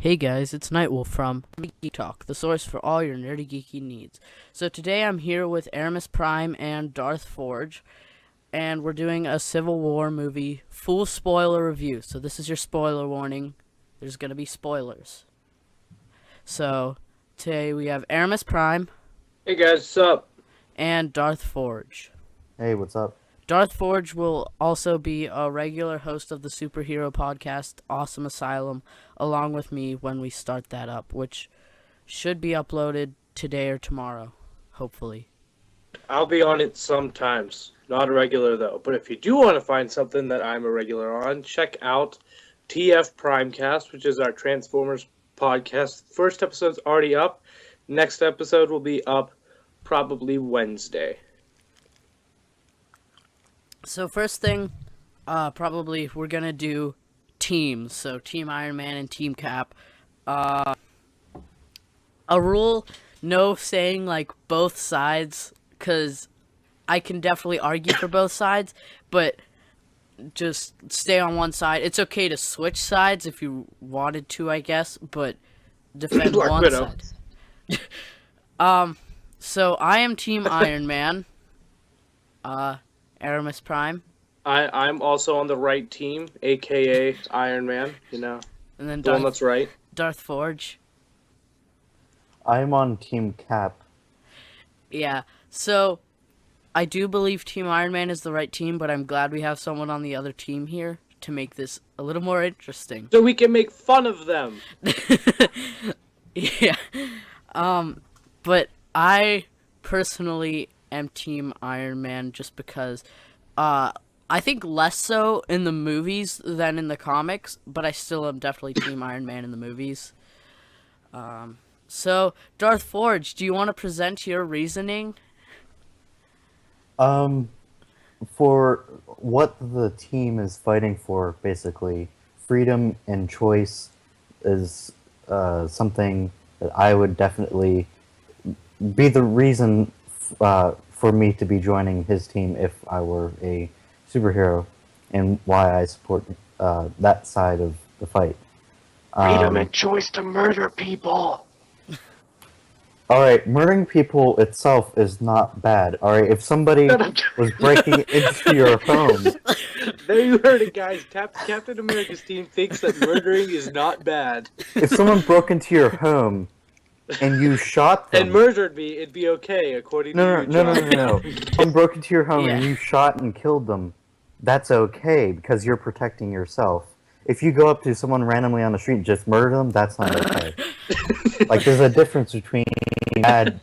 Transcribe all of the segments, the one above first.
Hey guys, it's NightWolf from Geek Talk, the source for all your nerdy geeky needs. So today I'm here with Erimus Prime and Darth Forge, and we're doing a Civil War movie full spoiler review. So this is your spoiler warning. There's gonna be spoilers. So today we have Erimus Prime Hey guys, what's up? and Darth Forge. Hey, what's up? Darth Forge will also be a regular host of the superhero podcast Awesome Asylum, along with me when we start that up, which should be uploaded today or tomorrow, hopefully. I'll be on it sometimes. Not a regular though. But if you do want to find something that I'm a regular on, check out TF Primecast, which is our Transformers podcast. First episode's already up. Next episode will be up probably Wednesday. So first thing, probably we're gonna do teams. So Team Iron Man and Team Cap. A rule, no saying like both sides, because I can definitely argue for both sides, but just stay on one side. It's okay to switch sides if you wanted to, I guess, but defend Black one Widow. side. So I am Team Iron Man. Erimus Prime. I'm also on the right team, aka Iron Man, And then the one that's right. Darth Forge. I'm on Team Cap. Yeah, so I do believe Team Iron Man is the right team, but I'm glad we have someone on the other team here to make this a little more interesting. So we can make fun of them. Yeah. But I personally am Team Iron Man just because I think less so in the movies than in the comics, but I still am definitely Team Iron Man in the movies. So Darth Forge, do you want to present your reasoning? For what the team is fighting for, basically, freedom and choice is something that I would definitely be the reason for me to be joining his team if I were a superhero, and why I support that side of the fight. Freedom and choice to murder people. Alright, murdering people itself is not bad. Alright, if somebody was breaking into your home... There you heard it, guys. Captain America's team thinks that murdering is not bad. If someone broke into your home and you shot them... And murdered me, it'd be okay, according to you, No. John. Someone broke into your home and Yeah. you shot and killed them, that's okay, because you're protecting yourself. If you go up to someone randomly on the street and just murder them, that's not okay. Like, there's a difference between bad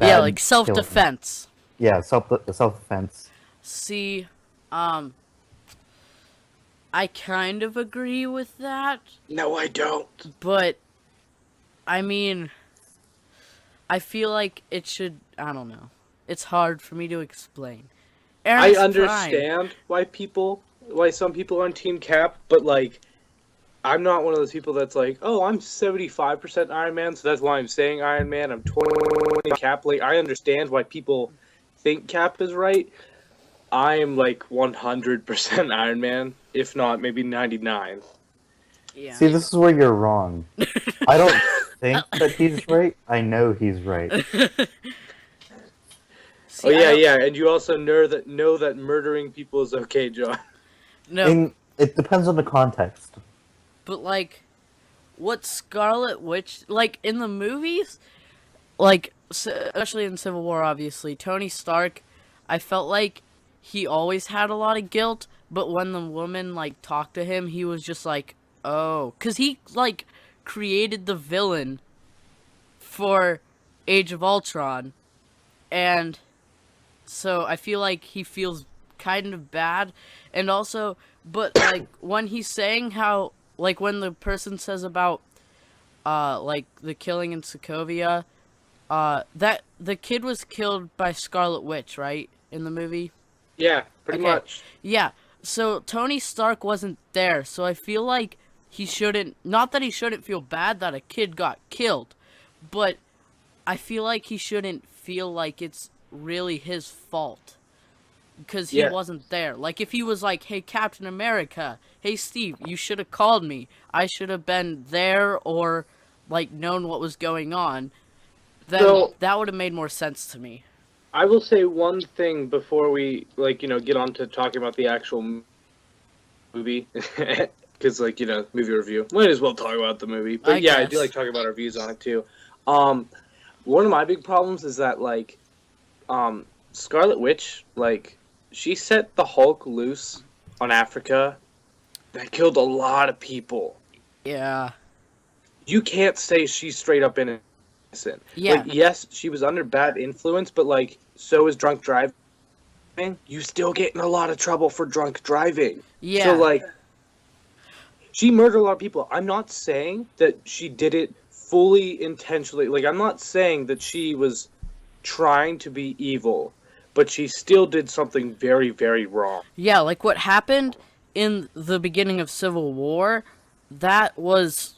Yeah, like killing. self-defense. Yeah, self-defense. See, I kind of agree with that, No, I don't. but I mean, I feel like it should, I don't know. It's hard for me to explain. I Erimus Prime. understand why some people are on Team Cap, but like, I'm not one of those people that's like, oh, I'm 75% Iron Man, so that's why I'm saying Iron Man. I'm 20 Cap. Like, I understand why people think Cap is right. I'm like 100% Iron Man, if not maybe 99. Yeah. See, this is where you're wrong. I don't think that he's right. I know he's right. See, Oh I don't- yeah, and you also know that murdering people is okay, John. No, It depends on the context. but like, what Scarlet Witch, like in the movies, like especially in Civil War, obviously Tony Stark, I felt like he always had a lot of guilt, but when the woman like talked to him, he was just like, oh, cause he like created the villain for Age of Ultron, and so I feel like he feels kind of bad, and also, but like when he's saying how, like when the person says about like the killing in Sokovia, that the kid was killed by Scarlet Witch, right, in the movie? Yeah, pretty Okay. much. Yeah, so Tony Stark wasn't there, so I feel like he shouldn't, not that he shouldn't feel bad that a kid got killed, but I feel like he shouldn't feel like it's really his fault. because he wasn't there. Like, if he was like, hey, Captain America, hey, Steve, you should have called me. I should have been there or, like, known what was going on. Then So- that would have made more sense to me. I will say one thing before we, like, get on to talking about the actual movie. Because, like, movie review. Might as well talk about the movie. But, I I do guess. like talking about our views on it, too. One of my big problems is that, like, Scarlet Witch, like, she set the Hulk loose on Africa. That killed a lot of people. Yeah. You can't say she's straight up innocent. Yeah. Like, yes, she was under bad influence, but, like, so is drunk driving. You still get in a lot of trouble for drunk driving. Yeah. So, like, she murdered a lot of people. I'm not saying that she did it fully intentionally. Like, I'm not saying that she was trying to be evil, but she still did something very, very wrong. Yeah, like what happened in the beginning of Civil War, that was,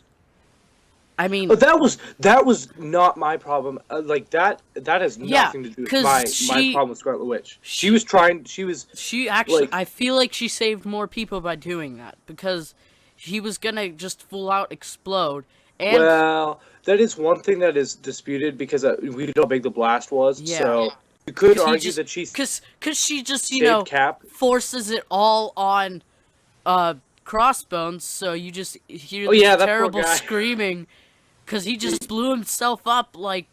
I mean, But that was not my problem. Like, that has nothing to do with 'cause my she- problem with Scarlet Witch. She was trying. she actually, like- I feel like she saved more people by doing that, because he was gonna just full out explode, and Well, that is one thing that is disputed because we know how big the blast was. Yeah. So you could 'cause he argue just- that she cause she just, you saved know, Cap. forces it all on Crossbones, so you just hear Oh, this yeah, that poor terrible guy. screaming, because he just blew himself up. Like,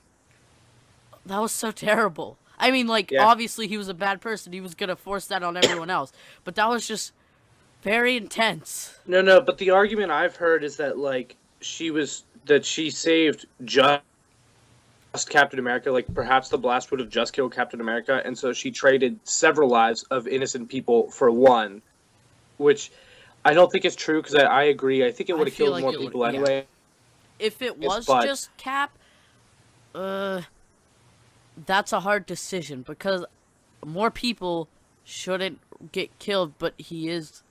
that was so terrible. I mean, like, Yeah. obviously he was a bad person, he was gonna force that on everyone else, but that was just very intense. No, but the argument I've heard is that, like, she saved just Captain America. Like, perhaps the blast would have just killed Captain America, and so she traded several lives of innocent people for one, which I don't think is true because I agree. I think it would have feel killed like more it would- people yeah. anyway. If it was but- just Cap, that's a hard decision, because more people shouldn't get killed, but he is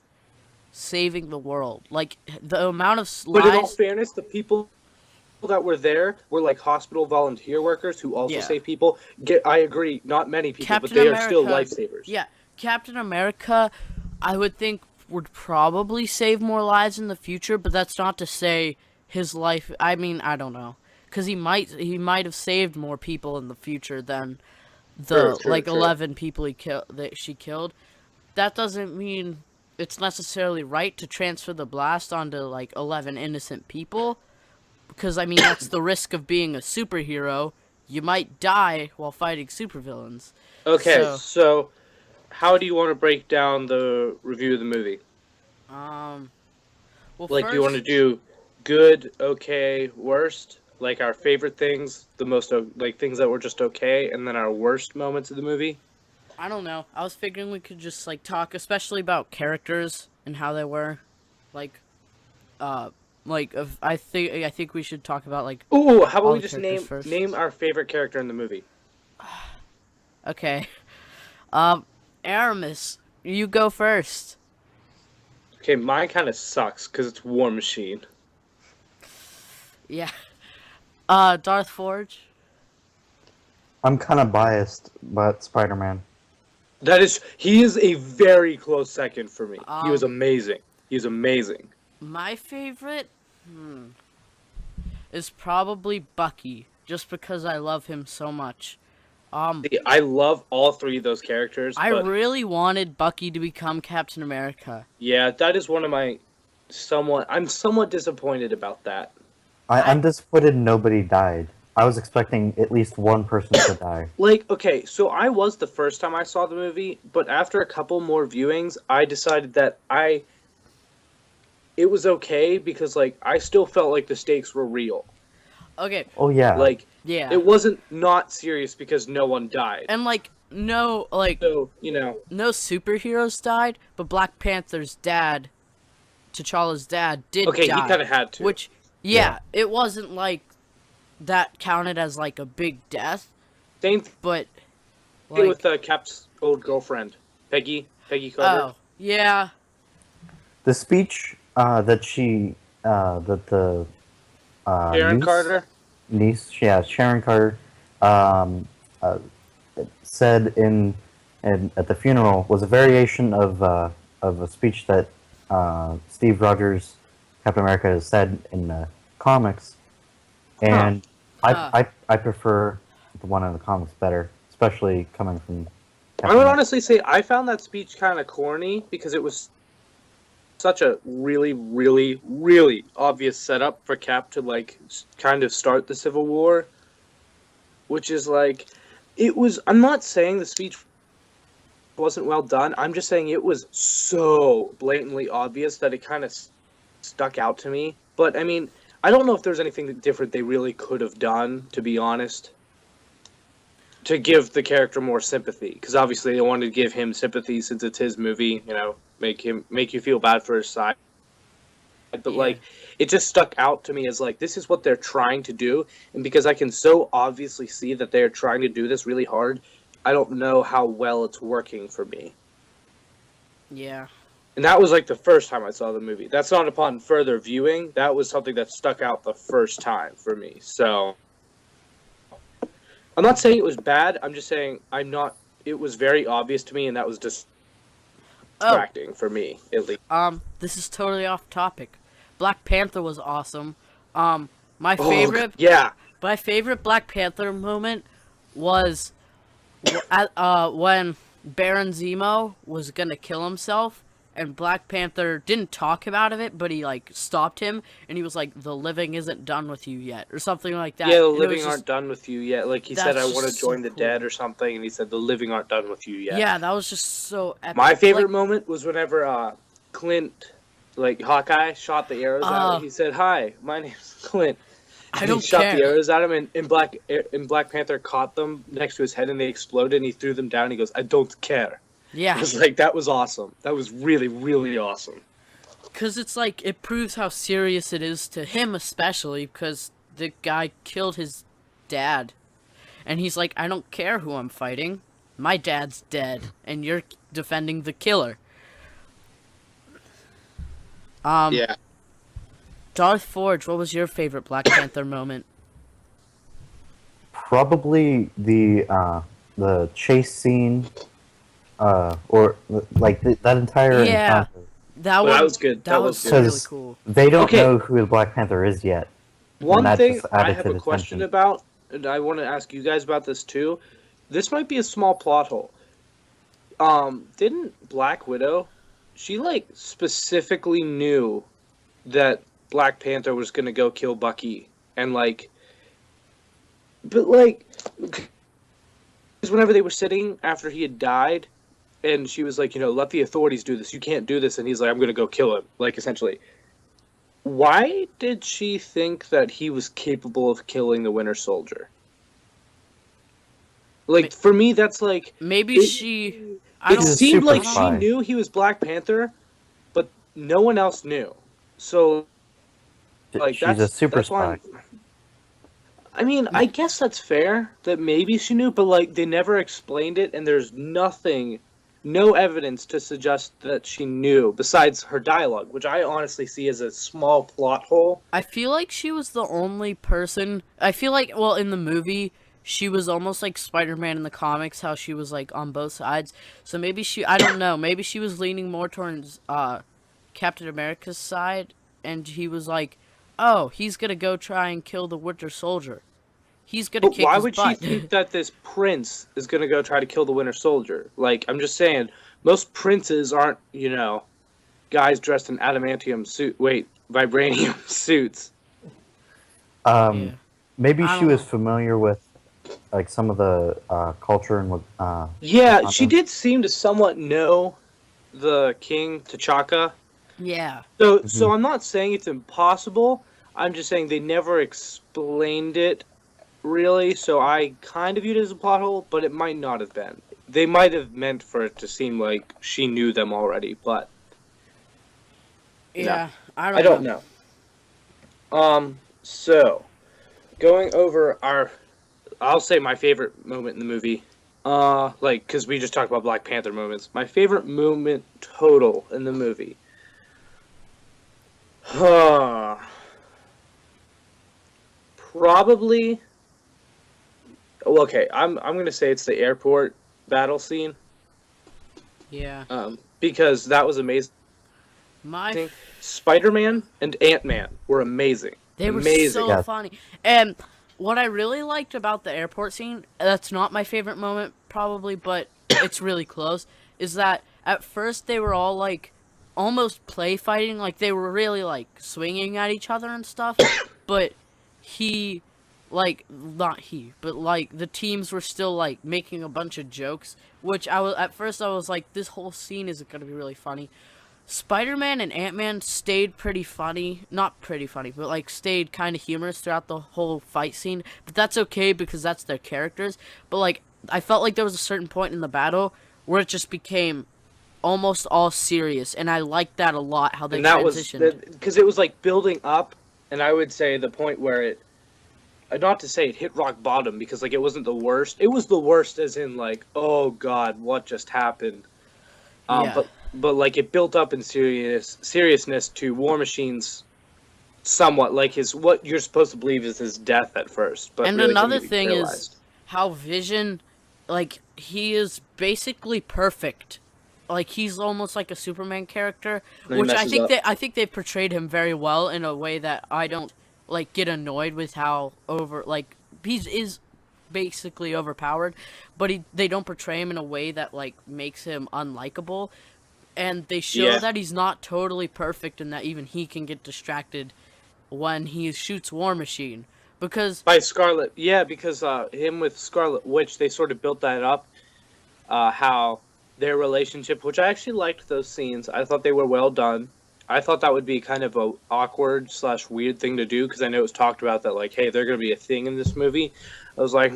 saving the world. Like, the amount of But in all lives. fairness, the people that were there were like hospital volunteer workers who also Yeah. save people. I agree, not many people, Captain but they are still America- lifesavers. Yeah, Captain America, I would think, would probably save more lives in the future, but that's not to say his life. I mean, I don't know, because he might have saved more people in the future than the True, 11 people that she killed. That doesn't mean it's necessarily right to transfer the blast onto like 11 innocent people, because I mean that's the risk of being a superhero. You might die while fighting supervillains. Okay, so how do you want to break down the review of the movie? Well, Like, do you want to first- do good, okay, worst? Like our favorite things, the most like things that were just okay, and then our worst moments of the movie. I don't know. I was figuring we could just like talk, especially about characters and how they were, like I think we should talk about like. Ooh, how about All we the just characters first. name our favorite character in the movie? Okay, Aramis, you go first. Okay, mine kind of sucks because it's War Machine. Yeah. Darth Forge. I'm kind of biased, but Spider-Man. He is a very close second for me. He was Um, amazing. He was amazing. My favorite, is probably Bucky, just because I love him so much. I love all three of those characters. I but really wanted Bucky to become Captain America. yeah, that is one of my I'm somewhat disappointed about that. I'm disappointed nobody died. I was expecting at least one person to die. Like, okay, so I was the first time I saw the movie, but after a couple more viewings, I decided that it was okay because, like, I still felt like the stakes were real. Okay, Oh yeah. Like, yeah. it wasn't not serious because no one died. And like no So, no superheroes died, but Black Panther's dad, T'Challa's dad, did okay, die. he kind of had to. Which it wasn't like that counted as like a big death, Same but thing like with Cap's old girlfriend, Peggy Carter. oh yeah, The speech that the Sharon Carter. niece, yeah, Sharon Carter, said in and at the funeral was a variation of a speech that Steve Rogers, Captain America, has said in the comics, and I prefer the one in the comics better, especially coming from. I would honestly say I found that speech kind of corny because it was such a really, really, really obvious setup for Cap to like kind of start the Civil War, which is like it was. I'm not saying the speech wasn't well done. I'm just saying it was so blatantly obvious that it kind of stuck out to me. But I mean, I don't know if there's anything different they really could have done, to be honest, to give the character more sympathy. Because obviously they wanted to give him sympathy since it's his movie. You know, make you feel bad for his side. But like, it just stuck out to me as like this is what they're trying to do, and because I can so obviously see that they're trying to do this really hard, I don't know how well it's working for me. Yeah. And that was like the first time I saw the movie. That's not upon further viewing. That was something that stuck out the first time for me. So I'm not saying it was bad. I'm just saying it was very obvious to me, and that was distracting for me, at least. This is totally off topic. Black Panther was awesome. My favorite Black Panther moment was when Baron Zemo was gonna kill himself, and Black Panther didn't talk about it, but he like stopped him, and he was like, "The living isn't done with you yet," or something like that. Yeah, the living aren't done with you yet. Like he said, "I want to join the cool. dead" or something, and he said, "The living aren't done with you yet." Yeah, that was just so epic. My favorite moment was whenever Clint, like Hawkeye, shot the arrows at him. He said, "Hi, my name's Clint." I don't shot care. the arrows at him, and Black Panther caught them next to his head, and they exploded, and he threw them down. And he goes, "I don't care." Yeah. I was like, that was awesome. That was really, really awesome. Because it's like, it proves how serious it is to him, especially, because the guy killed his dad. And he's like, I don't care who I'm fighting. My dad's dead, and you're defending the killer. Yeah. Darth Forge, what was your favorite Black Panther moment? Probably the chase scene, or like that entire Yeah. encounter. That was good. That was good. really cool. They don't know who the Black Panther is yet. One that thing just added I have to a the question tension. about, and I want to ask you guys about this too. This might be a small plot hole. Didn't Black Widow, she like specifically knew that Black Panther was gonna go kill Bucky, and like, but like, because whenever they were sitting after he had died, and she was like, let the authorities do this. You can't do this, and he's like, I'm gonna go kill him, like essentially. Why did she think that he was capable of killing the Winter Soldier? Like, for me, that's like... Maybe it seemed like she knew he was Black Panther, but no one else knew. So, like, she's a super spy. I mean, I guess that's fair, that maybe she knew, but, like, they never explained it, and there's no evidence to suggest that she knew, besides her dialogue, which I honestly see as a small plot hole. I feel like she was the only person... I feel like, well, in the movie, she was almost like Spider-Man in the comics, how she was, like, on both sides. So maybe I don't know, maybe she was leaning more towards Captain America's side, and he was like, oh, he's gonna go try and kill the Winter Soldier. He's gonna kick his butt. Why would she think that this prince is gonna go try to kill the Winter Soldier? Like, I'm just saying, most princes aren't, guys dressed in vibranium suits. Maybe she was familiar with, like, some of the culture and what. Yeah, she did seem to somewhat know the King T'Chaka. Yeah. So I'm not saying it's impossible. I'm just saying they never explained it. Really, so I kind of viewed it as a plot hole, but it might not have been. They might have meant for it to seem like she knew them already, but yeah, no. I don't know. So going over I'll say my favorite moment in the movie. Because we just talked about Black Panther moments. My favorite moment total in the movie. Probably. Okay, I'm gonna say it's the airport battle scene Yeah. Because that was amazing. My Spider-Man and Ant-Man were amazing. They were amazing. so Yeah. funny. And what I really liked about the airport scene, that's not my favorite moment probably, but it's really close, is that at first they were all like almost play fighting, like they were really like swinging at each other and stuff, but he like not he, but like the teams were still like making a bunch of jokes, which I was at first I was like this whole scene isn't going to be really funny. Spider-Man and Ant-Man stayed pretty funny. Not pretty funny, but like stayed kind of humorous throughout the whole fight scene. But that's okay because that's their characters. But like, I felt like there was a certain point in the battle where it just became almost all serious. And I liked that a lot, how they And that transitioned. was because it was like building up, and I would say the point where it, not to say it hit rock bottom because like it wasn't the worst. It was the worst as in like, oh God, what just happened? Yeah. But like it built up in seriousness to War Machine's somewhat like his what you're supposed to believe is his death at first. But And really another him getting thing paralyzed. is how Vision, like, he is basically perfect. Like, he's almost like a Superman character, And he which messes up. I think they portrayed him very well in a way that I don't like get annoyed with how is basically overpowered, but they don't portray him in a way that like makes him unlikable. And they show Yeah. that he's not totally perfect and that even he can get distracted when he shoots War Machine. Because By Scarlet, yeah, because him with Scarlet Witch, they sort of built that up. How their relationship, which I actually liked those scenes. I thought they were well done. I thought that would be kind of a awkward / weird thing to do because I know it was talked about that like, hey, they're going to be a thing in this movie. I was like,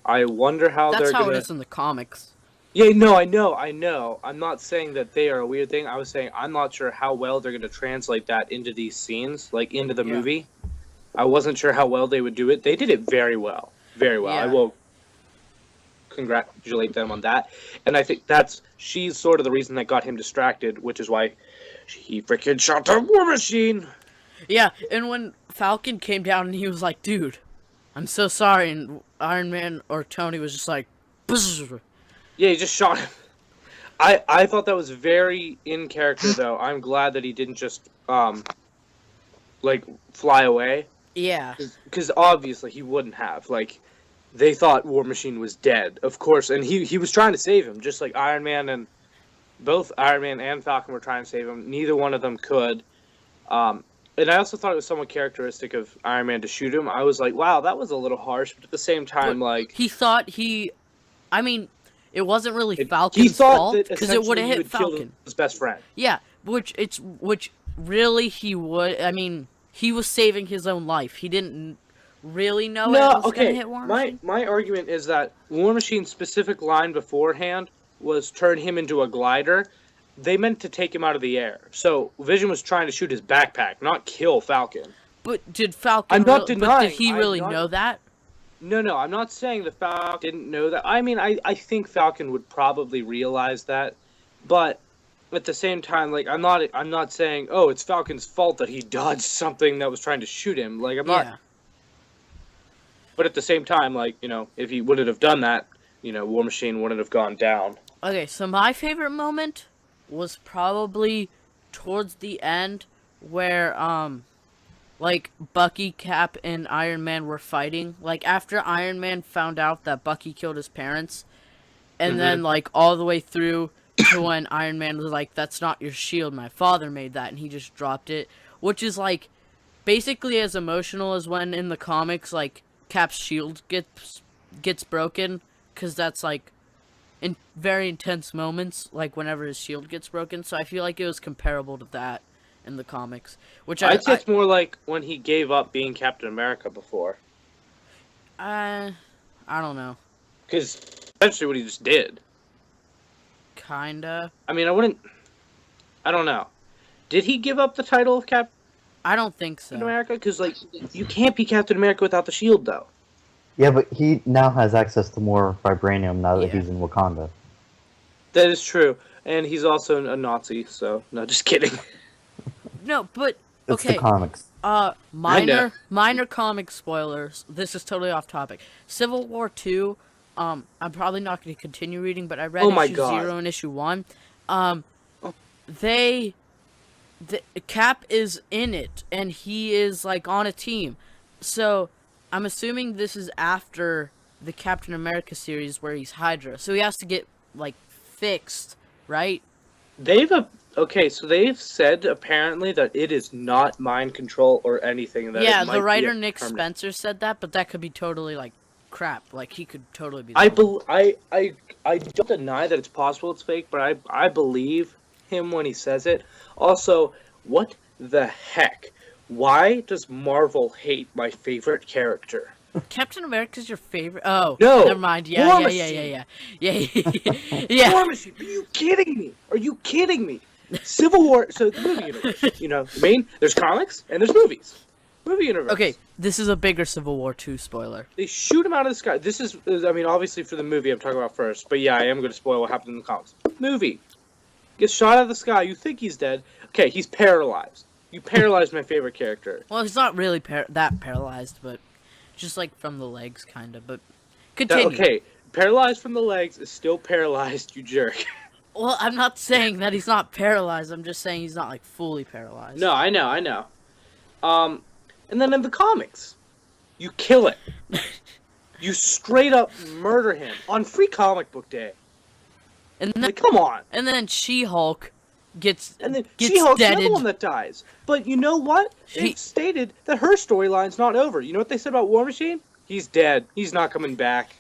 I wonder how that's they're how going it to. is in the comics. Yeah, no, I know. I'm not saying that they are a weird thing. I was saying I'm not sure how well they're going to translate that into these scenes, like into the Yeah. movie. I wasn't sure how well they would do it. They did it very well. Very well. I Yeah. will congratulate them on that. And I think she's sort of the reason that got him distracted, which is why he freaking shot the War Machine. Yeah, and when Falcon came down and he was like, dude, I'm so sorry, and Iron Man or Tony was just like, "Bzzz." Yeah, he just shot him. I thought that was very in character, though. I'm glad that he didn't just, fly away. Yeah. Because obviously he wouldn't have. Like, they thought War Machine was dead, of course. And he was trying to save him, just like Iron Man and... Both Iron Man and Falcon were trying to save him. Neither one of them could. And I also thought it was somewhat characteristic of Iron Man to shoot him. I was like, wow, that was a little harsh. But at the same time, like... He thought I mean, it wasn't really he Falcon's thought fault that because it would have essentially he hit kill Falcon. his best friend. Yeah, which really he would. I mean, he was saving his own life. He didn't really know it was gonna hit War Machine. My argument is that War Machine's specific line beforehand was turn him into a glider. They meant to take him out of the air. So Vision was trying to shoot his backpack, not kill Falcon. But did Falcon? I'm not But did denying. he really know that? No, I'm not saying the Falcon didn't know that. I mean, I think Falcon would probably realize that, but at the same time, like I'm not saying, oh, it's Falcon's fault that he dodged something that was trying to shoot him. Like I'm not. Yeah. But at the same time, like if he wouldn't have done that, War Machine wouldn't have gone down. Okay, so my favorite moment was probably towards the end where like Bucky, Cap, and Iron Man were fighting. Like after Iron Man found out that Bucky killed his parents, and then like all the way through to when Iron Man was like, "That's not your shield. My father made that," and he just dropped it, which is like basically as emotional as when in the comics like Cap's shield gets broken, because that's like in very intense moments, like whenever his shield gets broken. So I feel like it was comparable to that in the comics, which I'd say it's more like when he gave up being Captain America before. I don't know. Because essentially what he just did. Kinda. I mean, I don't know. Did he give up the title of Captain I don't think so. America? Because, like, you can't be Captain America without the shield, though. Yeah, but he now has access to more vibranium now that Yeah. he's in Wakanda. That is true. And he's also a Nazi, so, no, just kidding. No, but It's okay. the comics. Minor comic spoilers. This is totally off topic. Civil War 2. I'm probably not going to continue reading, but I read Oh my issue God. 0 and issue 1. they Cap is in it, and he is like on a team. So I'm assuming this is after the Captain America series where he's Hydra. So he has to get like fixed, right? Okay, so they've said apparently that it is not mind control or anything. That Yeah, it might the be writer a Nick permanent- Spencer said that, but that could be totally like crap. Like he could totally be. I don't deny that it's possible it's fake, but I believe him when he says it. Also, what the heck? Why does Marvel hate my favorite character? Captain America's your favorite? Oh, No, never mind. Yeah, War yeah. Yeah. War Machine? Are you kidding me? Are you kidding me? Civil War. So the movie universe. There's comics and there's movies. Movie universe. Okay, this is a bigger Civil War 2 spoiler. They shoot him out of the sky. This is, obviously for the movie I'm talking about first. But yeah, I am going to spoil what happened in the comics. Movie. Gets shot out of the sky. You think he's dead. Okay, he's paralyzed. You paralyzed my favorite character. Well, he's not really that paralyzed, but just like from the legs, kind of. But continue. Okay, paralyzed from the legs is still paralyzed, you jerk. Well, I'm not saying that he's not paralyzed. I'm just saying he's not like fully paralyzed. No, I know. And then in the comics, you kill it. You straight up murder him on Free Comic Book Day. And then, Like, come on. and then She-Hulk gets She-Hulk's the other deaded. one that dies. But you know what? They've stated that her storyline's not over. You know what they said about War Machine? He's dead. He's not coming back.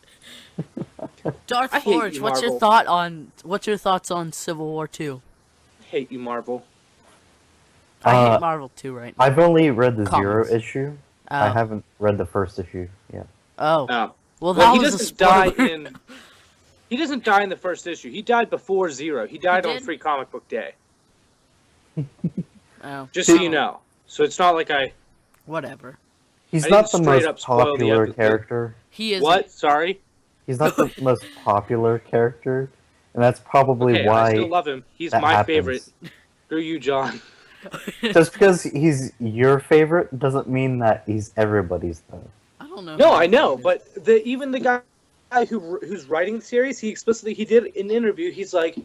Darth I hate Forge, you, what's your thoughts on Civil War 2? Hate you, Marvel. I hate Marvel too right now. I've only read the Comics. 0 issue. I haven't read the first issue yet. Oh. No. Well, that he was a doesn't die spoiler. in. He doesn't die in the first issue. He died before 0. He died on did? Free Comic Book Day. Oh. Just so you know. So it's not like I. Whatever. He's I not didn't the straight most up spoil the popular episode. character. He is. What? Sorry. He's not the most popular character, and that's probably Okay, why. I still love him. He's that my happens. favorite. Screw you, John. Just because he's your favorite doesn't mean that he's everybody's though. I don't know. No, I know, but even the guy who's writing the series, he did in an interview. He's like,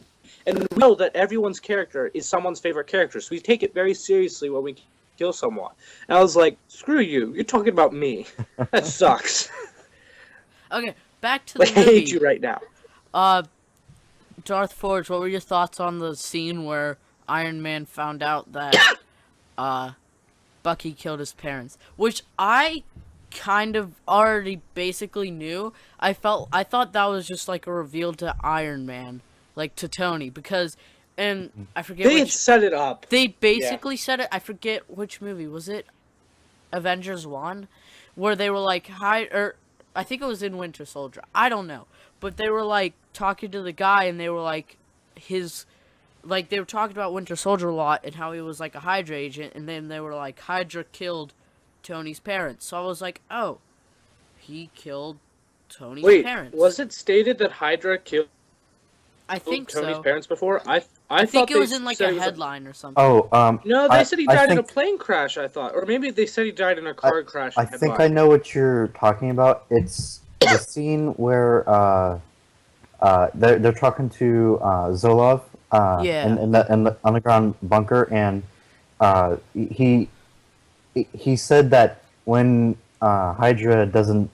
and we know that everyone's character is someone's favorite character, so we take it very seriously when we kill someone. And I was like, screw you. You're talking about me. That sucks. Okay, back to the Like, I movie. hate you right now. Darth Forge, what were your thoughts on the scene where Iron Man found out that Bucky killed his parents? Which I kind of already basically knew. I thought that was just like a reveal to Iron Man, like to Tony, because and I forget They had which set it up. they basically said it. I forget which movie was it. Avengers 1, where they were like I think it was in Winter Soldier. I don't know, but they were like talking to the guy, and they were like they were talking about Winter Soldier a lot and how he was like a Hydra agent, and then they were like Hydra killed Tony's parents. So I was like, oh, he killed Tony's Wait, parents. was it stated that Hydra killed I think Tony's so. parents before? I think thought it was they in like said a it was headline or something. Oh, No, they said he I died in a think- plane crash, I thought. Or maybe they said he died in a car crash. I think I know what you're talking about. It's the scene where they're talking to Zolov in the underground bunker, and he said that when Hydra doesn't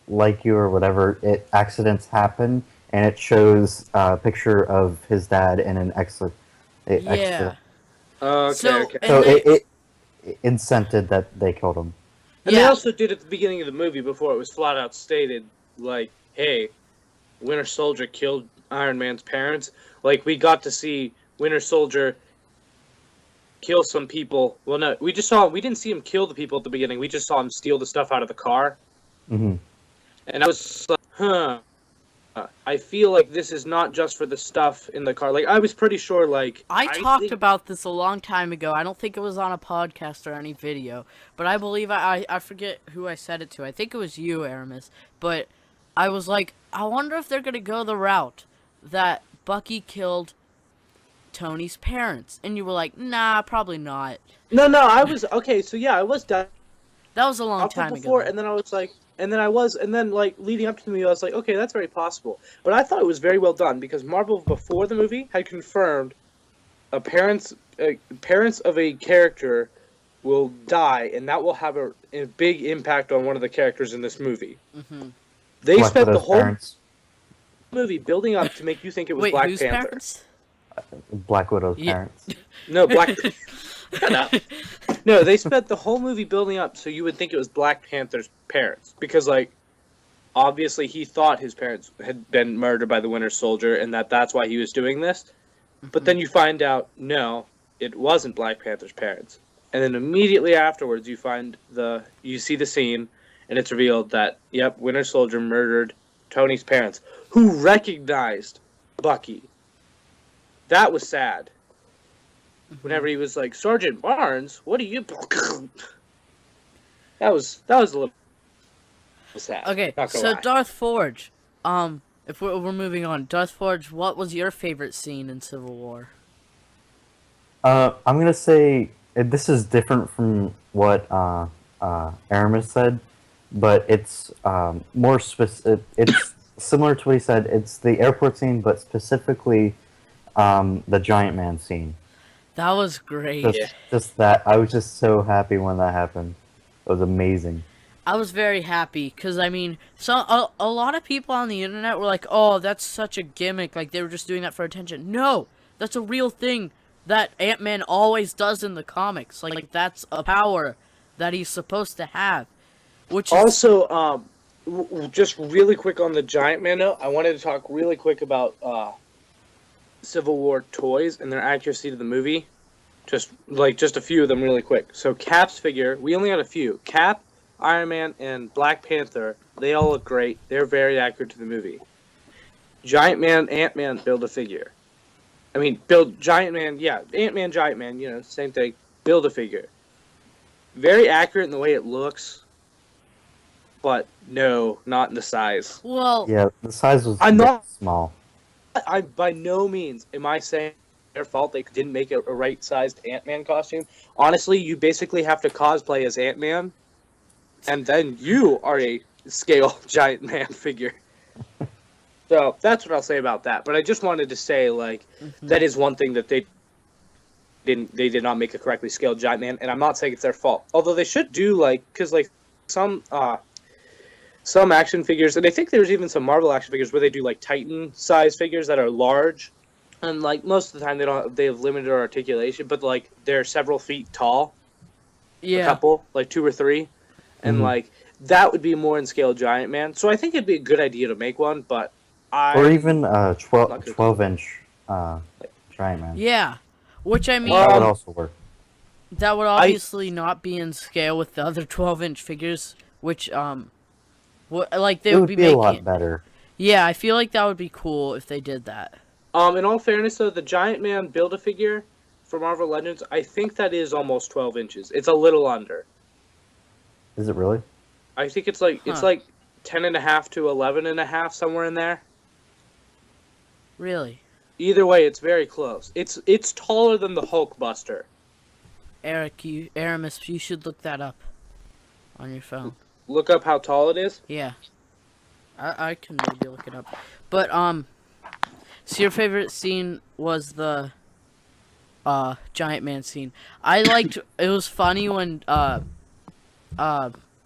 like you or whatever, accidents happen, and it shows a picture of his dad in an extra. Yeah. Okay, So- okay. And So then- it incented that they killed him. And they Yeah. also did at the beginning of the movie before it was flat out stated, like, hey, Winter Soldier killed Iron Man's parents. Like, we got to see Winter Soldier kill some people. Well, no, we didn't see him kill the people at the beginning. We just saw him steal the stuff out of the car. Hmm. And I was like, huh. I feel like this is not just for the stuff in the car. Like, I was pretty sure, like... I talked think- about this a long time ago. I don't think it was on a podcast or any video, but I believe I forget who I said it to. I think it was you, Erimus. But I was like, I wonder if they're gonna go the route that Bucky killed Tony's parents, and you were like, nah, probably not. No, I was... Okay, so yeah, I was done That was a long out time before, ago. and then I was like, And then like leading up to the movie, I was like, okay, that's very possible. But I thought it was very well done because Marvel before the movie had confirmed parents of a character will die, and that will have a big impact on one of the characters in this movie. Mm-hmm. They Black spent the Widow's whole parents. movie building up to make you think it was Wait, Black whose Panther. parents? Black Widow's Yeah. parents. No, Black. Shut up. No, they spent the whole movie building up so you would think it was Black Panther's parents because, like, obviously he thought his parents had been murdered by the Winter Soldier and that's why he was doing this. But then you find out, no, it wasn't Black Panther's parents. And then immediately afterwards, you see the scene, and it's revealed that, yep, Winter Soldier murdered Tony's parents, who recognized Bucky. That was sad. Whenever he was like, Sergeant Barnes, what are you? That was a little sad. Okay, not gonna so lie. Darth Forge. If we're moving on, Darth Forge, what was your favorite scene in Civil War? I'm gonna say this is different from what Aramis said, but it's more specific. It's similar to what he said. It's the airport scene, but specifically the Giant Man scene. That was great. Just that. I was just so happy when that happened. It was amazing. I was very happy because I mean, a lot of people on the internet were like, "Oh, that's such a gimmick. Like they were just doing that for attention." No, that's a real thing that Ant-Man always does in the comics. Like that's a power that he's supposed to have. Which is, Also, just really quick on the Giant Man note, I wanted to talk really quick about Civil War toys and their accuracy to the movie. Just a few of them really quick. So Cap's figure, we only had a few. Cap, Iron Man, and Black Panther, they all look great. They're very accurate to the movie. Giant Man, Ant-Man, Build-A-Figure. I mean, Giant Man, yeah, Ant-Man, Giant Man, you know, same thing. Build-A-Figure. Very accurate in the way it looks, but no, not in the size. well, Yeah, the size was I'm not- small. I by no means am I saying their fault they didn't make a right-sized Ant-Man costume. Honestly, you basically have to cosplay as Ant-Man, and then you are a scale Giant Man figure. So that's what I'll say about that. But I just wanted to say, like, that is one thing that they did not make a correctly scaled Giant Man, and I'm not saying it's their fault. Although they should do, like, because like some action figures, and I think there's even some Marvel action figures where they do like Titan size figures that are large, and like most of the time they have limited articulation, but like they're several feet tall. A yeah. couple, like 2 or 3, and like that would be more in scale Giant Man. So I think it'd be a good idea to make one, but Or even 12-inch Giant Man. Yeah. Which I mean, That would also work. that would obviously not be in scale with the other 12-inch figures, which like they It would would be be making. a lot better. Yeah, I feel like that would be cool if they did that. in all fairness though, the Giant Man Build-A-Figure for Marvel Legends, I think that is almost 12 inches. It's a little under. Is it really? I think it's like 10.5 to 11.5, somewhere in there. Really, Either way, it's very close. It's taller than the Hulkbuster. Erimus, you should look that up on your phone. Look up how tall it is. Yeah, I can maybe look it up. But so your favorite scene was the Giant Man scene. I liked. It was funny when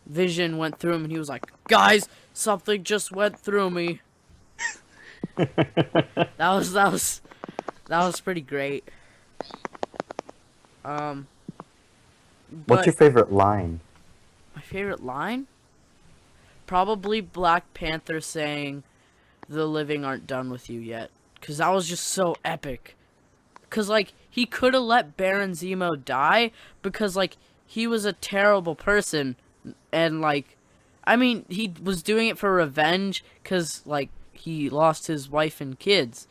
Vision went through him and he was like, "Guys, something just went through me." That was pretty great. What's but your favorite line? my favorite line? Probably Black Panther saying, "The living aren't done with you yet," because that was just so epic. Because like he could have let Baron Zemo die because like he was a terrible person, and like, I mean he was doing it for revenge because like he lost his wife and kids,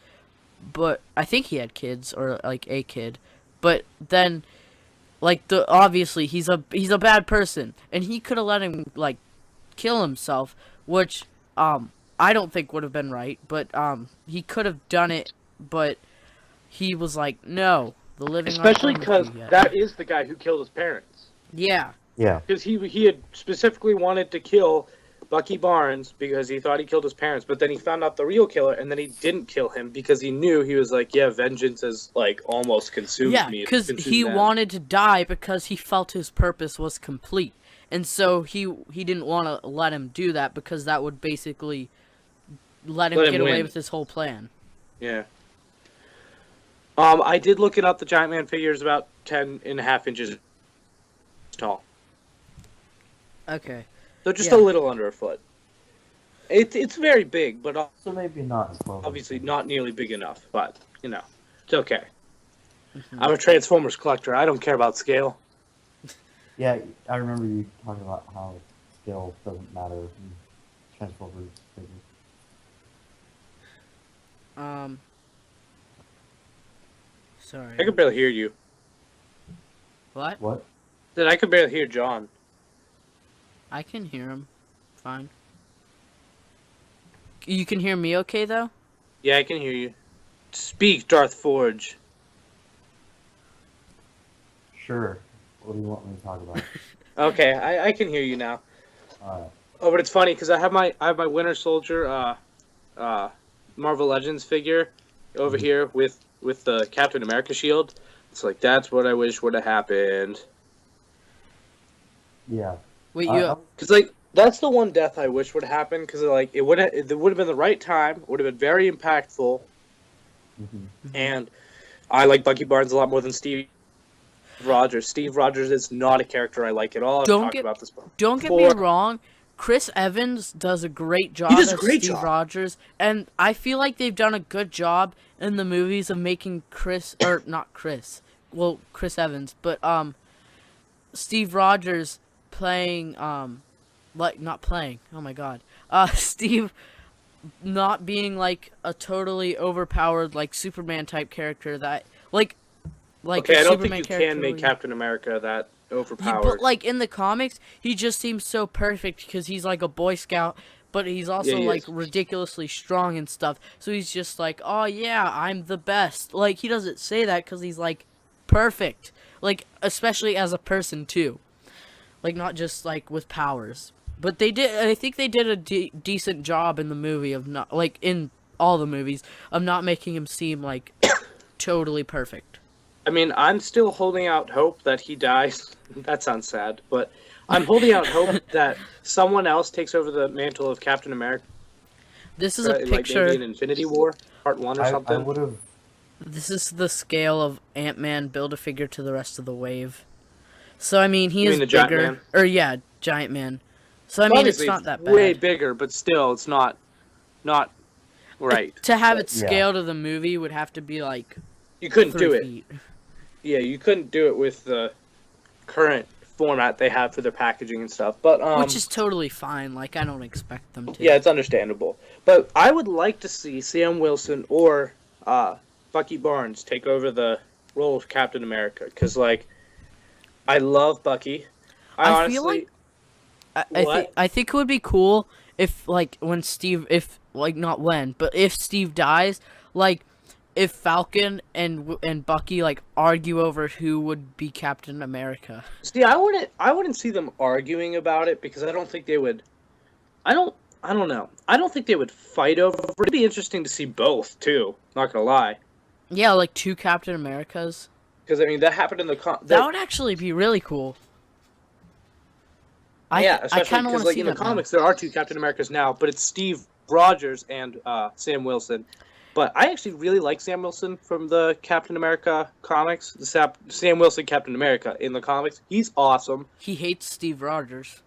but I think he had kids or like a kid, but then like obviously he's a bad person and he could have let him like kill himself, which I don't think would have been right, but he could have done it, but he was like, no, the living aren't Especially done with because you yet." that is the guy who killed his parents. Yeah. Yeah. Because he had specifically wanted to kill Bucky Barnes because he thought he killed his parents, but then he found out the real killer, and then he didn't kill him because he knew he was like, yeah, vengeance has like almost consumed Yeah, me. because he wanted to die because he felt his purpose was complete, and so he didn't want to let him do that because that would basically let him get away with his whole plan. Yeah. I did look it up. The Giant Man figure is about 10.5 inches tall. Okay. So just a little under a foot. It's very big, but So maybe not as well. obviously not nearly big enough. But, you know, it's okay. I'm a Transformers collector. I don't care about scale. Yeah, I remember you talking about how scale doesn't matter in Transformers figures. Sorry. I could barely hear you. What? What? Then I could barely hear John. I can hear him. Fine. You can hear me okay, though? Yeah, I can hear you. Speak, Darth Forge. Sure. What do you want me to talk about? Okay, I can hear you now. Alright. Oh, but it's funny because I have my Winter Soldier Marvel Legends figure over here with the Captain America shield. It's like that's what I wish would have happened. Yeah. Wait, you... Because like that's the one death I wish would happen because like it would have been the right time, would have been very impactful, and I like Bucky Barnes a lot more than Steve Rogers. Steve Rogers is not a character I like at all. I've talked about this before. Don't get me wrong. Chris Evans does a great job as Steve Rogers, and I feel like they've done a good job in the movies of making Chris Evans, but Steve Rogers playing Steve not being like a totally overpowered like Superman type character that like okay, I don't think you can make Captain America that overpowered. But like in the comics, he just seems so perfect because he's like a Boy Scout, but he's also like ridiculously strong and stuff. So he's just like, oh yeah, I'm the best. Like he doesn't say that because he's like perfect, like especially as a person too, like not just like with powers. But I think they did a decent job in the movie of not like in all the movies of not making him seem like totally perfect. I mean, I'm still holding out hope that he dies. That sounds sad, but I'm holding out hope that someone else takes over the mantle of Captain America. This is a picture. Like maybe in Infinity War, Part 1 or something. I would have. This is the scale of Ant-Man Build-A-Figure to the rest of the wave. So I mean, he is bigger. Giant Man? Or yeah, Giant Man. So I mean, it's not that bad. Way bigger, but still, it's not right. To have it scale to the movie would have to be like. You couldn't do it. Feet. Yeah, you couldn't do it with the current format they have for their packaging and stuff. But which is totally fine. Like I don't expect them to. Yeah, it's understandable. But I would like to see Sam Wilson or Bucky Barnes take over the role of Captain America because, like, I love Bucky. I honestly feel like I think it would be cool if like when Steve if Steve dies, like if Falcon and Bucky like argue over who would be Captain America. See, I wouldn't see them arguing about it because I don't think they would. I don't know. I don't think they would fight over it. It'd be interesting to see both too. Not gonna lie. Yeah, like two Captain Americas. Because I mean that happened in the that would actually be really cool. Especially because like in the comics there are two Captain Americas now, but it's Steve Rogers and Sam Wilson. But I actually really like Sam Wilson from the Captain America comics. The Sam Wilson Captain America in the comics, he's awesome. He hates Steve Rogers.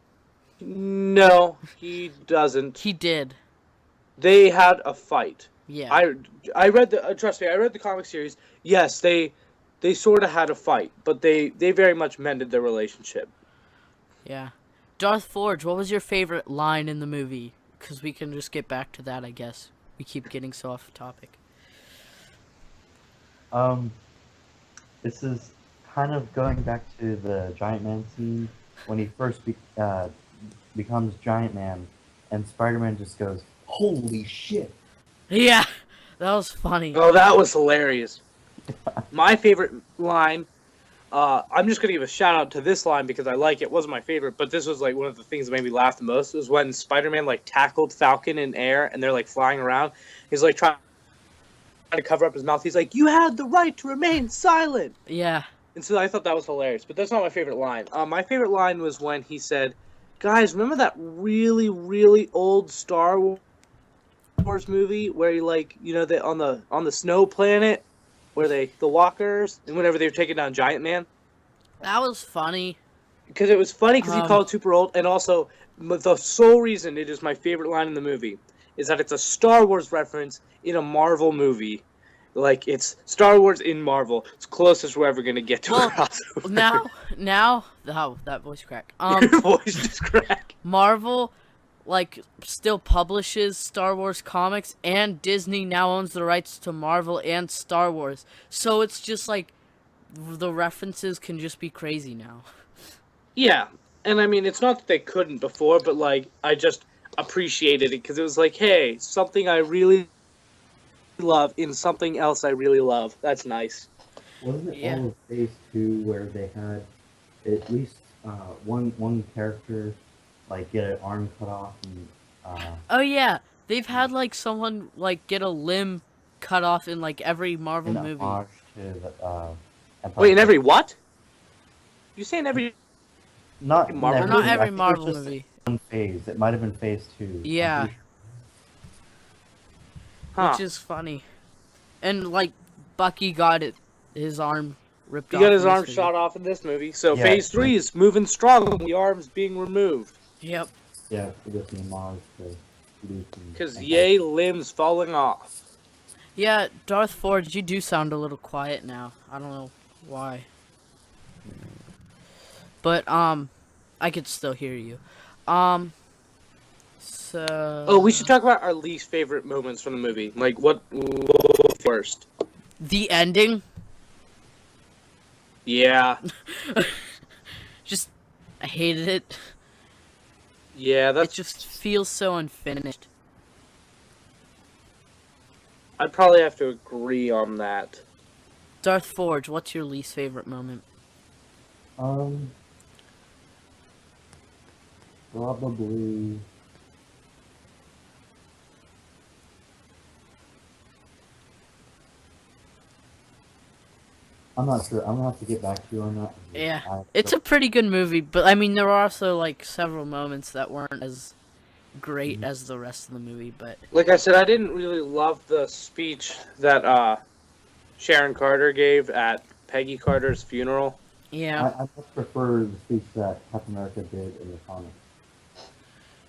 No, he doesn't. He did. They had a fight. Yeah. I read the trust me, I read the comic series. Yes, they sort of had a fight, but they very much mended their relationship. Yeah. Darth Forge, what was your favorite line in the movie? Because we can just get back to that, I guess. We keep getting so off topic. This is kind of going back to the Giant Man scene when he first becomes Giant Man, and Spider-Man just goes, "Holy shit!" Yeah, that was funny. Oh, that was hilarious. My favorite line I'm just gonna give a shout out to this line because I like it. It wasn't my favorite, but this was like one of the things that made me laugh the most. Was when Spider-Man like tackled Falcon in air and they're like flying around. He's like trying to cover up his mouth. He's like, "You had the right to remain silent." Yeah. And so I thought that was hilarious. But that's not my favorite line. My favorite line was when he said, "Guys, remember that really, really old Star Wars movie where you like, you know, they on the snow planet where the walkers and whenever they were taking down Giant Man." That was funny. Because it was funny because he called it super old, and also the sole reason it is my favorite line in the movie is that it's a Star Wars reference in a Marvel movie. Like, it's Star Wars in Marvel. It's closest we're ever gonna get to a crossover. Now, oh, that voice crack. Your voice just cracked. Marvel, like, still publishes Star Wars comics, and Disney now owns the rights to Marvel and Star Wars. So it's just like, the references can just be crazy now. Yeah, and I mean, it's not that they couldn't before, but, like, I just appreciated it, because it was like, hey, something I really love in something else I really love. That's nice. Wasn't it all of Phase 2 where they had at least one character like get an arm cut off and Oh yeah, they've had like someone like get a limb cut off in like every Marvel an movie. homage to the, Empire Wait, in every what? You saying every... not Marvel Not movie? I every think it was Marvel just movie. one phase. It might have been Phase 2. I'm Yeah. pretty Huh. Which is funny. And like Bucky got his arm ripped He off. got his in this arm movie. shot off in this movie, so Yeah. Phase 3 is moving strong. The arm's being removed. Yep. Yeah, it was an homage to Luke. Because yay, limbs falling off. Yeah, Darth Forge, you do sound a little quiet now. I don't know why. But I could still hear you. So Oh, we should talk about our least favorite moments from the movie. Like, what first? the ending. Yeah. Just I hated it. Yeah, It that's... just feels so unfinished. I'd probably have to agree on that. Darth Forge, what's your least favorite moment? Probably. I'm not sure. I'm gonna have to get back to you on that. Yeah, it's a pretty good movie, but I mean, there are also like several moments that weren't as great as the rest of the movie. But Like I said, I didn't really love the speech that Sharon Carter gave at Peggy Carter's funeral. yeah, I much prefer the speech that Captain America did in the comics.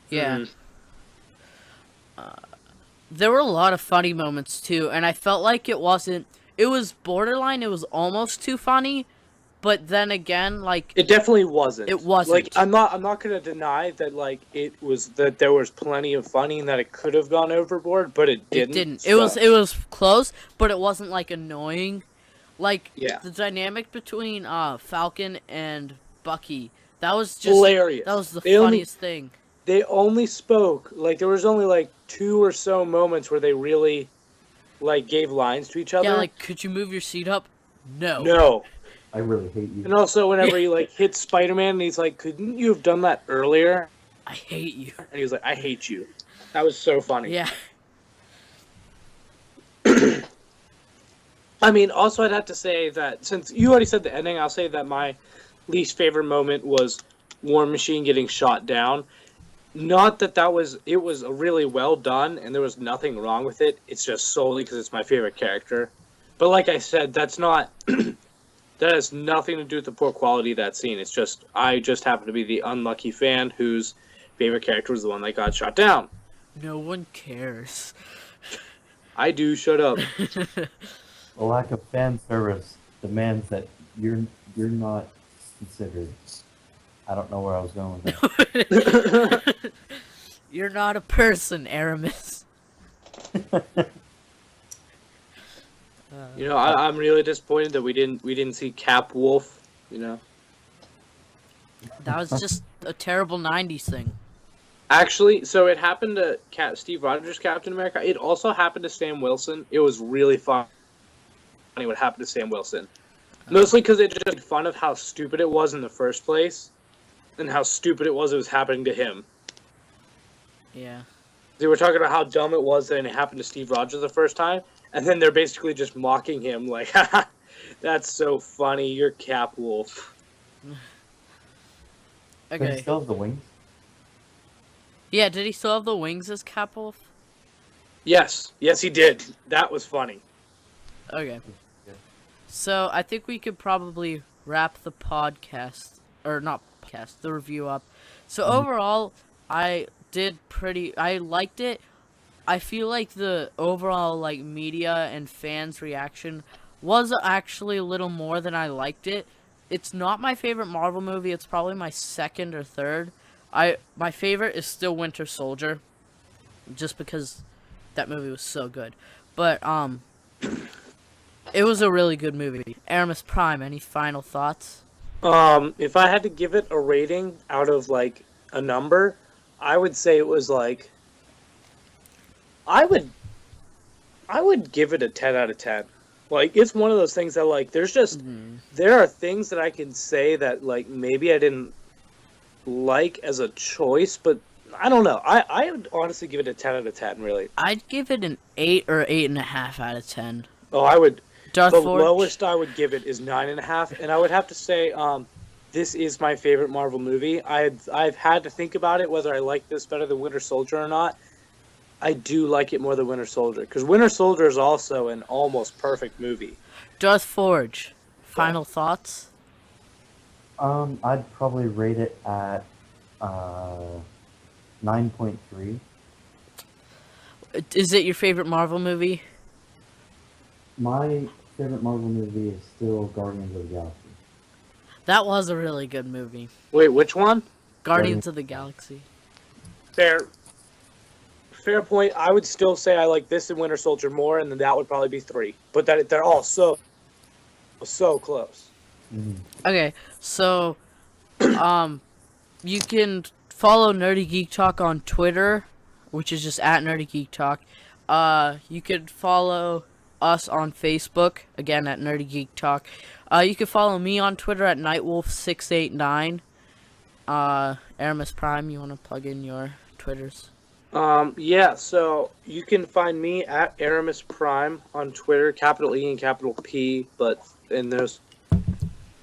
yeah, Mhm. there were a lot of funny moments too, and I felt like it wasn't. It was borderline. It was almost too funny, but then again, like It definitely wasn't. It wasn't. Like, I'm not gonna deny that, like, it was, that there was plenty of funny and that it could have gone overboard, but it didn't. it didn't. so- It was close, but it wasn't like annoying. Like Yeah. the dynamic between Falcon and Bucky, that was just hilarious. That was the They only- funniest thing. They only spoke, like, there was only like 2 or so moments where they really, like, gave lines to each other. Yeah, like, could you move your seat up? No. No. I really hate you. And also, whenever he, like, hits Spider-Man, and he's like, couldn't you have done that earlier? I hate you. And he was like, I hate you. That was so funny. Yeah. I mean, also, I'd have to say that, since you already said the ending, I'll say that my least favorite moment was War Machine getting shot down. Not that it was really well done, and there was nothing wrong with it. It's just solely because it's my favorite character. But like I said, that's not... that has nothing to do with the poor quality of that scene. It's just, I just happen to be the unlucky fan whose favorite character was the one that got shot down. No one cares. I do, shut up. The lack of fan service demands that you're not considered. I don't know where I was going with that. You're not a person, Erimus. You know, I'm really disappointed that we didn't see Cap Wolf, you know. That was just a terrible 90s thing. Actually, so it happened to Steve Rogers' Captain America. It also happened to Sam Wilson. It was really funny what happened to Sam Wilson. Mostly because it just made fun of how stupid it was in the first place, and how stupid it was happening to him. Yeah. They were talking about how dumb it was that it happened to Steve Rogers the first time, and then they're basically just mocking him, like, haha, that's so funny, you're Cap Wolf. Does he Okay. still have the wings? Yeah, did he still have the wings as Cap Wolf? Yes, he did. That was funny. Okay. Yeah. So, I think we could probably wrap the podcast, or not podcast, the review up. So, overall, I liked it. I feel like the overall, like, media and fans' reaction was actually a little more than I liked it. It's not my favorite Marvel movie. It's probably my second or third. My favorite is still Winter Soldier, just because that movie was so good. But it was a really good movie. Erimus Prime, any final thoughts? If I had to give it a rating out of, like, a number, I would say it was, like, I would give it a 10 out of 10. Like, it's one of those things that, like, there are things that I can say that, like, maybe I didn't like as a choice, but I don't know. I would honestly give it a 10 out of 10, really. I'd give it an 8 or 8.5 out of 10. Oh, I would. Darth The Forge? lowest I would give it is 9.5, and I would have to say, this is my favorite Marvel movie. I've had to think about it, whether I like this better than Winter Soldier or not. I do like it more than Winter Soldier, because Winter Soldier is also an almost perfect movie. Darth Forge, final thoughts? I'd probably rate it at 9.3. Is it your favorite Marvel movie? My favorite Marvel movie is still Guardians of the Galaxy. That was a really good movie. Wait, which one? Guardians of the Galaxy. Fair point. I would still say I like this and Winter Soldier more, and then that would probably be 3. But they're all so close. Mm. Okay, so, you can follow Nerdy Geek Talk on Twitter, which is just at Nerdy Geek Talk. You could follow us on Facebook, again at Nerdy Geek Talk. You can follow me on Twitter at NightWolf689. Erimus Prime, you want to plug in your Twitters? Yeah, so you can find me at Erimus Prime on Twitter, capital E and capital P, but in those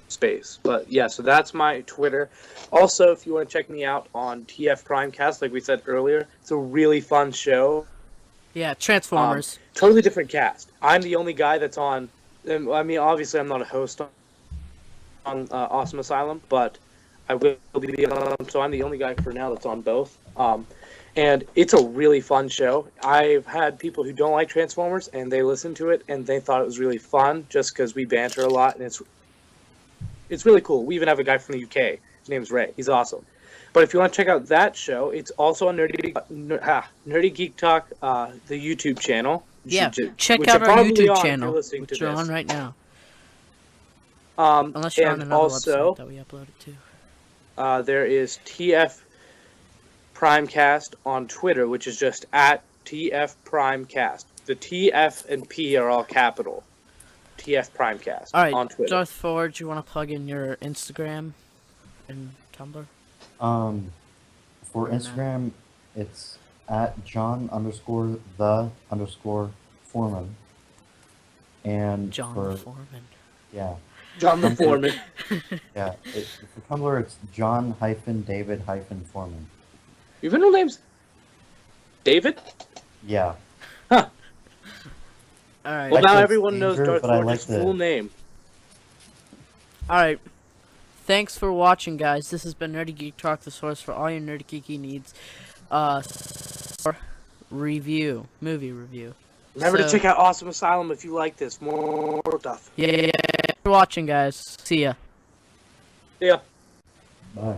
space. But yeah, so that's my Twitter. Also, if you want to check me out on TF Primecast, like we said earlier, it's a really fun show. Yeah, Transformers. Totally different cast. I'm the only guy that's on. I mean, obviously, I'm not a host on Awesome Asylum, but I will be on. So I'm the only guy for now that's on both. And it's a really fun show. I've had people who don't like Transformers, and they listen to it, and they thought it was really fun, just because we banter a lot, and it's really cool. We even have a guy from the UK. His name's Ray. He's awesome. But if you want to check out that show, it's also on Nerdy Geek Talk, the YouTube channel. Yeah, check out our YouTube channel, which you're on right now. Unless you're on another website that we upload it to. There is TF Primecast on Twitter, which is just at TF Primecast. The TF and P are all capital. TF Primecast on Twitter. Darth Forge, you want to plug in your Instagram and Tumblr? For Instagram, it's at John_the_Foreman. And John for, the Foreman. Yeah. John the Foreman. Yeah. For Tumblr, it's John-David-Foreman. Your middle name's David? Yeah. Huh. Alright. Well, now Actually, everyone it's knows Andrew, Darth but I Forge's like full name. Alright. Thanks for watching, guys. This has been Nerdy Geek Talk, the source for all your nerdy geeky needs. Movie review. Remember to check out Awesome Asylum if you like this. More stuff. Yeah. Thanks for watching, guys. See ya. Yeah. Bye.